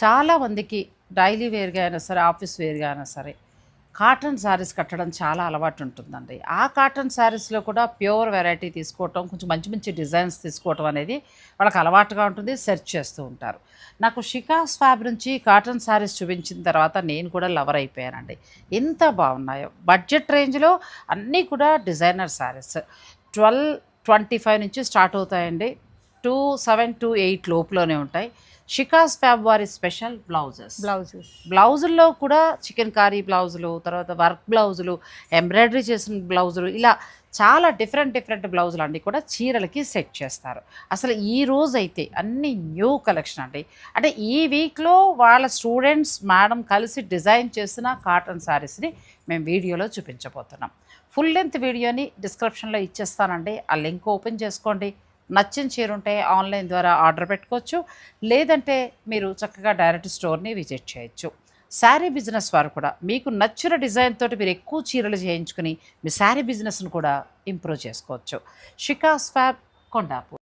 చాలామందికి డైలీ వేర్‌గా అయినా సరే, ఆఫీస్ వేర్‌గా అయినా సరే, కాటన్ శారీస్ కట్టడం చాలా అలవాటు ఉంటుందండి. ఆ కాటన్ శారీస్‌లో కూడా ప్యూర్ వెరైటీ తీసుకోవటం, కొంచెం మంచి మంచి డిజైన్స్ తీసుకోవటం అనేది వాళ్ళకి అలవాటుగా ఉంటుంది. సెర్చ్ చేస్తూ ఉంటారు. నాకు షికాస్ ఫ్యాబ్ నుంచి కాటన్ శారీస్ చూపించిన తర్వాత నేను కూడా లవర్ అయిపోయానండి. ఎంత బాగున్నాయో! బడ్జెట్ రేంజ్‌లో అన్నీ కూడా డిజైనర్ శారీస్. 1225 నుంచి స్టార్ట్ అవుతాయండి. 27-8 లోపులోనే ఉంటాయి. షికాస్ ఫ్యాబ్ వారి స్పెషల్ బ్లౌజెస్. బ్లౌజెస్. బ్లౌజుల్లో కూడా చికెన్ కారీ బ్లౌజులు, తర్వాత వర్క్ బ్లౌజులు, ఎంబ్రాయిడరీ చేసిన బ్లౌజులు, ఇలా చాలా డిఫరెంట్ డిఫరెంట్ బ్లౌజులు అన్నీ కూడా చీరలకి సెట్ చేస్తారు. అసలు ఈ రోజైతే అన్ని న్యూ కలెక్షన్ అండి. అంటే ఈ వీక్లో వాళ్ళ స్టూడెంట్స్ మేడం కలిసి డిజైన్ చేసిన కాటన్ శారీస్ని మేము వీడియోలో చూపించబోతున్నాం. ఫుల్ లెంత్ వీడియోని డిస్క్రిప్షన్లో ఇచ్చేస్తానండి. ఆ లింక్ ఓపెన్ చేసుకోండి. నచ్చిన చీర ఉంటే ఆన్లైన్ ద్వారా ఆర్డర్ పెట్టుకోవచ్చు. లేదంటే మీరు చక్కగా డైరెక్ట్ స్టోర్‌ని విజిట్ చేయొచ్చు. శారీ బిజినెస్ వారు కూడా మీకు నచ్చిన డిజైన్ తోటి మీరు ఎక్కువ చీరలు చేయించుకుని మీ శారీ బిజినెస్‌ని కూడా ఇంప్రూవ్ చేసుకోవచ్చు. షికాస్ ఫ్యాబ్, కొండాపూర్.